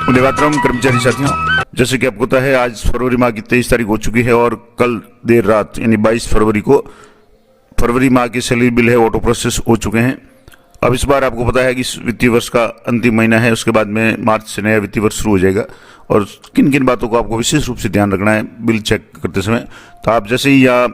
निवातरम कर्मचारी साथियों, जैसे कि आपको पता है आज फरवरी माह की 23 तारीख हो चुकी है और कल देर रात यानी 22 फरवरी को फरवरी माह के सैलरी बिल है ऑटो प्रोसेस हो चुके हैं। अब इस बार आपको पता है कि इस वित्तीय वर्ष का अंतिम महीना है, उसके बाद में मार्च से नया वित्तीय वर्ष शुरू हो जाएगा और किन किन बातों को आपको विशेष रूप से ध्यान रखना है बिल चेक करते समय। तो आप जैसे ही यहाँ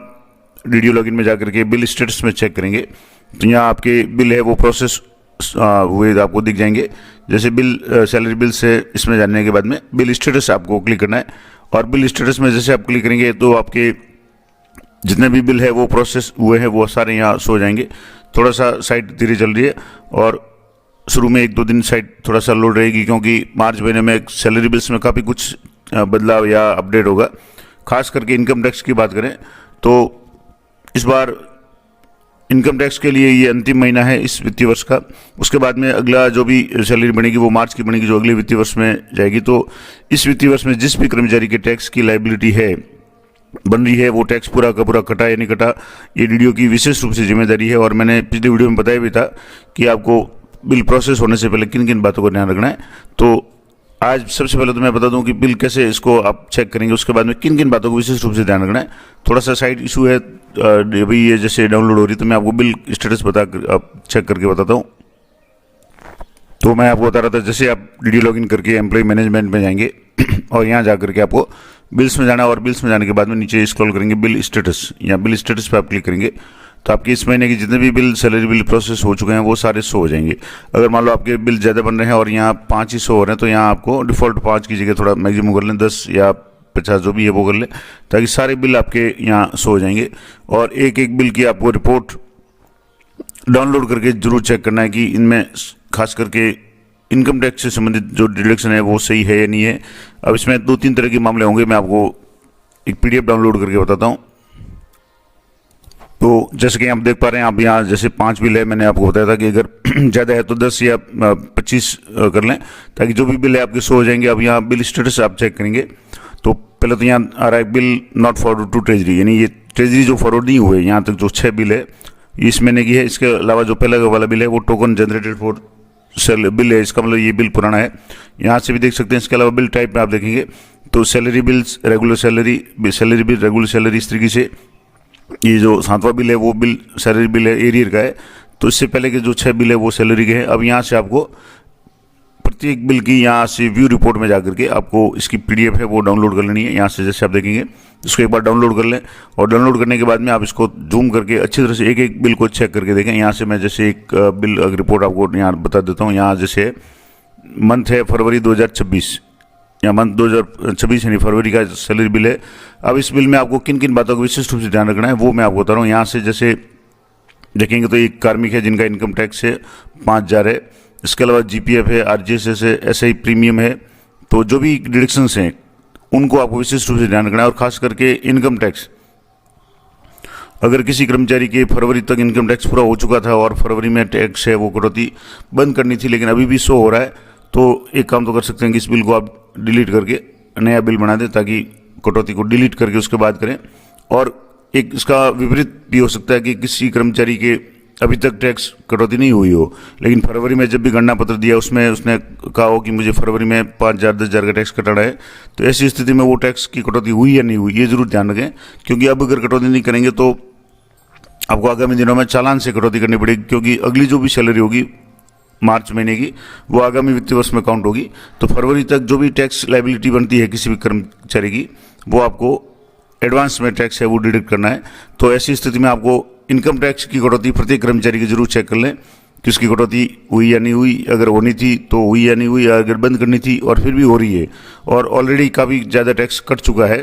डीडीओ लॉगिन में जाकर के बिल स्टेटस में चेक करेंगे तो यहाँ आपके बिल है वो प्रोसेस हुए आपको दिख जाएंगे। जैसे बिल सैलरी बिल से इसमें जानने के बाद में बिल स्टेटस आपको क्लिक करना है और बिल स्टेटस में जैसे आप क्लिक करेंगे तो आपके जितने भी बिल है वो प्रोसेस हुए हैं वो सारे यहाँ शो हो जाएंगे। थोड़ा सा साइट धीरे चल रही है और शुरू में 1-2 दिन साइट थोड़ा सा लोड रहेगी क्योंकि मार्च महीने में सैलरी बिल्स में काफ़ी कुछ बदलाव या अपडेट होगा। खास करके इनकम टैक्स की बात करें तो इस बार इनकम टैक्स के लिए ये अंतिम महीना है इस वित्तीय वर्ष का। उसके बाद में अगला जो भी सैलरी बनेगी वो मार्च की बनेगी जो अगले वित्तीय वर्ष में जाएगी। तो इस वित्तीय वर्ष में जिस भी कर्मचारी के टैक्स की लायबिलिटी है बन रही है वो टैक्स पूरा का पूरा कटा या नहीं कटा, ये डीडीओ की विशेष रूप से जिम्मेदारी है। और मैंने पिछले वीडियो में बताया भी था कि आपको बिल प्रोसेस होने से पहले किन किन बातों का ध्यान रखना है। तो आज सबसे पहले तो मैं बता दूं कि बिल कैसे इसको आप चेक करेंगे, उसके बाद में किन किन बातों को विशेष रूप से ध्यान रखना है। थोड़ा सा साइट इशू है अभी ये जैसे डाउनलोड हो रही, तो मैं आपको बिल स्टेटस आप चेक करके बताता हूँ। तो मैं आपको बता रहा था जैसे आप डीडीओ लॉगिन करके एम्प्लॉय मैनेजमेंट में जाएंगे और यहाँ जा करके आपको बिल्स में जाना और बिल्स में जाने के बाद में नीचे स्क्रॉल करेंगे बिल स्टेटस, यहाँ बिल स्टेटस पे आप क्लिक करेंगे तो आपके इस महीने के जितने भी बिल सैलरी बिल प्रोसेस हो चुके हैं वो सारे शो हो जाएंगे। अगर मान लो आपके बिल ज़्यादा बन रहे हैं और यहाँ 5 ही शो हो रहे हैं तो यहाँ आपको डिफ़ॉल्ट 5 की जगह थोड़ा मैक्सिमम कर लें, 10 या 50 जो भी है वो कर लें ताकि सारे बिल आपके यहाँ शो हो जाएंगे। और एक एक बिल की आपको रिपोर्ट डाउनलोड करके जरूर चेक करना है कि इनमें खास करके इनकम टैक्स से संबंधित जो डिडक्शन है वो सही है या नहीं है। अब इसमें 2-3 तरह के मामले होंगे, मैं आपको एक पीडीएफ डाउनलोड करके बताता हूँ। तो जैसे कि आप देख पा रहे हैं, आप यहाँ जैसे 5 बिल है, मैंने आपको बताया था कि अगर ज़्यादा है तो 10 या 25 कर लें ताकि जो भी बिल है आपके शो हो जाएंगे। अब यहाँ बिल स्टेटस आप चेक करेंगे तो पहले तो यहाँ आ रहा है bill not forward to treasury, यानी ये ट्रेजरी जो फॉरवर्ड नहीं हुए यहाँ तक जो 6 बिल है इस महीने की है। इसके अलावा जो पहला वाला बिल है वो token generated for sale bill है, इसका मतलब ये बिल पुराना है, यहाँ से भी देख सकते हैं। इसके अलावा बिल टाइप में आप देखेंगे तो salary bills, regular salary, salary bill, regular salary, इस तरीके से ये जो 7वां बिल है वो बिल सैलरी बिल है, एरियर का है। तो इससे पहले के जो 6 बिल है वो सैलरी के हैं। अब यहाँ से आपको प्रत्येक बिल की यहाँ से व्यू रिपोर्ट में जाकर के आपको इसकी पीडीएफ है वो डाउनलोड कर लेनी है। यहाँ से जैसे आप देखेंगे इसको एक बार डाउनलोड कर लें और डाउनलोड करने के बाद में आप इसको जूम करके अच्छी तरह से एक एक बिल को चेक करके देखें। यहाँ से मैं जैसे एक बिल रिपोर्ट आपको यहाँ बता देता हूँ। यहाँ जैसे मंथ है फरवरी 2026 या मंथ 2026 यानी फरवरी का सैलरी बिल है। अब इस बिल में आपको किन किन बातों को विशेष रूप से ध्यान रखना है वो मैं आपको बता रहा हूँ। यहाँ से जैसे देखेंगे तो एक कार्मिक है जिनका इनकम टैक्स है 5,000 है। इसके अलावा जीपीएफ है, आरजीएसएस है, एसआई प्रीमियम है। तो जो भी डिडक्शंस हैं उनको आपको विशेष रूप से ध्यान रखना है। और खास करके इनकम टैक्स, अगर किसी कर्मचारी के फरवरी तक इनकम टैक्स पूरा हो चुका था और फरवरी में टैक्स है वो कटौती बंद करनी थी लेकिन अभी भी शो हो रहा है, तो एक काम तो कर सकते हैं कि इस बिल को आप डिलीट करके नया बिल बना दें ताकि कटौती को डिलीट करके उसके बाद करें। और एक इसका विपरीत भी हो सकता है कि किसी कर्मचारी के अभी तक टैक्स कटौती नहीं हुई हो लेकिन फरवरी में जब भी गणना पत्र दिया उसमें उसने कहा हो कि मुझे फरवरी में 5,000 10,000 का टैक्स कटाना है। तो ऐसी स्थिति में वो टैक्स की कटौती हुई या नहीं हुई ये जरूर ध्यान रखें, क्योंकि अब अगर कटौती नहीं करेंगे तो आपको आगामी दिनों में चालान से कटौती करनी पड़ेगी, क्योंकि अगली जो भी सैलरी होगी मार्च महीने की वो आगामी वित्तीय वर्ष में काउंट होगी। तो फरवरी तक जो भी टैक्स लायबिलिटी बनती है किसी भी कर्मचारी की वो आपको एडवांस में टैक्स है वो डिडक्ट करना है। तो ऐसी स्थिति में आपको इनकम टैक्स की कटौती प्रत्येक कर्मचारी की जरूर चेक कर लें कि उसकी कटौती हुई या नहीं हुई, अगर होनी थी तो हुई या नहीं हुई, अगर बंद करनी थी और फिर भी हो रही है और ऑलरेडी काफ़ी ज़्यादा टैक्स कट चुका है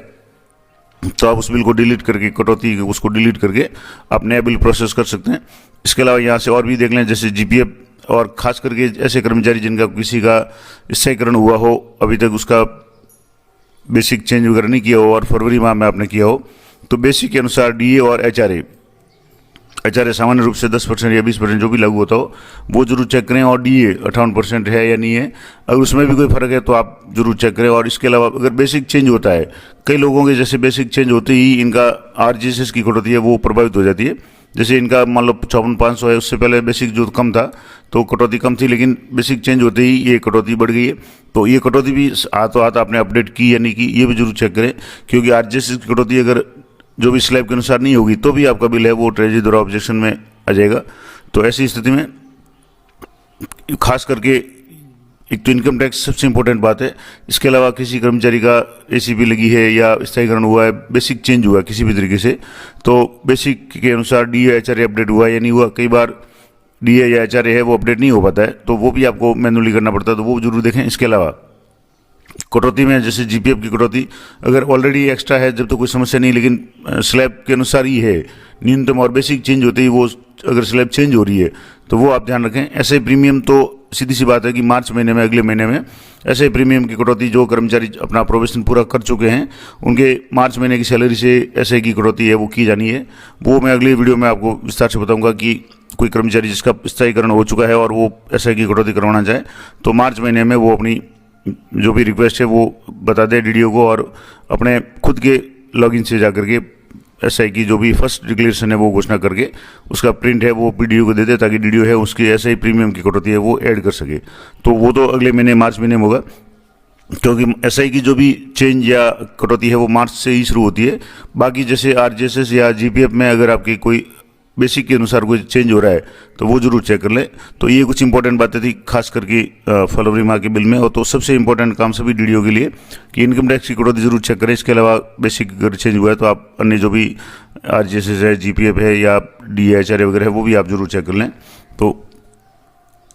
तो आप उस बिल को डिलीट करके कटौती उसको डिलीट करके आप नया बिल प्रोसेस कर सकते हैं। इसके अलावा यहाँ से और भी देख लें जैसे जीपीएफ, और खास करके ऐसे कर्मचारी जिनका किसी का स्थायीकरण हुआ हो अभी तक उसका बेसिक चेंज वगैरह नहीं किया हो और फरवरी माह में आपने किया हो तो बेसिक के अनुसार डीए और एचआरए सामान्य रूप से 10% या 20% जो भी लागू होता हो वो जरूर चेक करें। और डीए 58% है या नहीं है, अगर उसमें भी कोई फर्क है तो आप जरूर चेक करें। और इसके अलावा अगर बेसिक चेंज होता है, कई लोगों के जैसे बेसिक चेंज होते ही इनका आरजीएसएस की कटौती है वो प्रभावित हो जाती है, जैसे इनका मान लो 54,500 है, उससे पहले बेसिक जो कम था तो कटौती कम थी, लेकिन बेसिक चेंज होते ही ये कटौती बढ़ गई है। तो ये कटौती भी हाथों हाथ आपने अपडेट की या नहीं की, ये भी जरूर चेक करें, क्योंकि आरजेएसएस की कटौती अगर जो भी स्लैब के अनुसार नहीं होगी तो भी आपका बिल है वो ट्रेजरी द्वारा ऑब्जेक्शन में आ जाएगा। तो ऐसी स्थिति में खास करके एक तो इनकम टैक्स सबसे इंपॉर्टेंट बात है, इसके अलावा किसी कर्मचारी का एसीपी लगी है या स्थायीकरण हुआ है, बेसिक चेंज हुआ है किसी भी तरीके से, तो बेसिक के अनुसार डीए एचआरए अपडेट हुआ या नहीं हुआ। कई बार डीए या एचआरए है वो अपडेट नहीं हो पाता है, तो वो भी आपको मैनुअली करना पड़ता है, तो वो जरूर देखें। इसके अलावा कटौती में जैसे जीपीएफ की कटौती अगर ऑलरेडी एक्स्ट्रा है जब तो कोई समस्या नहीं, लेकिन स्लैब के अनुसार ही है, न्यूनतम और बेसिक चेंज होते ही वो अगर स्लैब चेंज हो रही है तो वो आप ध्यान रखें। ऐसे प्रीमियम तो सीधी सी बात है कि मार्च महीने में, अगले महीने में ऐसे प्रीमियम की कटौती जो कर्मचारी अपना प्रोबेशन पूरा कर चुके हैं उनके मार्च महीने की सैलरी से ऐसे की कटौती है वो की जानी है। वो मैं अगली वीडियो में आपको विस्तार से बताऊंगा कि कोई कर्मचारी जिसका स्थायीकरण हो चुका है और वो ऐसे की कटौती करवाना चाहे तो मार्च महीने में वो अपनी जो भी रिक्वेस्ट है वो बता दे डीडीओ को, और अपने खुद के लॉगिन से जाकर के एसआई की जो भी फर्स्ट डिक्लेरेशन है वो घोषणा करके उसका प्रिंट है वो पीडीओ को दे दे, ताकि डीडीओ है उसकी एसआई प्रीमियम की कटौती है वो ऐड कर सके। तो वो तो अगले महीने मार्च महीने में होगा, क्योंकि एसआई की जो भी चेंज या कटौती है वो मार्च से ही शुरू होती है। बाकी जैसे आरजेएसएस या जीपीएफ में अगर आपकी कोई बेसिक के अनुसार कोई चेंज हो रहा है तो वो जरूर चेक कर लें। तो ये कुछ इंपॉर्टेंट बातें थी खास करके फरवरी माह के बिल में। और तो सबसे इंपॉर्टेंट काम सभी डीडीओ के लिए कि इनकम टैक्स की कटौती जरूर चेक करें। इसके अलावा बेसिक अगर चेंज हुआ है तो आप अन्य जो भी आरजेएसएस है, जीपीएफ है या डीएचआरए वगैरह है वो भी आप जरूर चेक कर लें। तो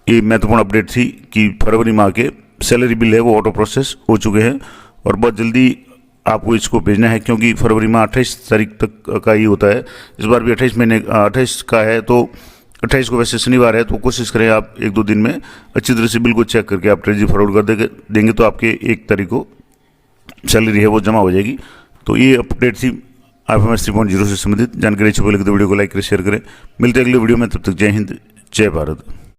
ये महत्वपूर्ण अपडेट थी कि फरवरी माह के सैलरी बिल है वो ऑटो प्रोसेस हो चुके हैं और बहुत जल्दी आपको इसको भेजना है, क्योंकि फरवरी माह 28 तारीख तक का ही होता है। इस बार भी 28 का है, तो 28 को वैसे शनिवार है, तो कोशिश करें आप 1-2 दिन में अच्छी तरह से बिल को चेक करके आप ट्रेजरी फॉरवर्ड कर देंगे तो आपके 1 तारीख को सैलरी है वो जमा हो जाएगी। तो ये अपडेट थी IFMS 3.0 से संबंधित। जानकारी अच्छी लगी तो वीडियो को लाइक करें, शेयर करें। मिलते हैं अगले वीडियो में, तब तक जय हिंद, जय भारत।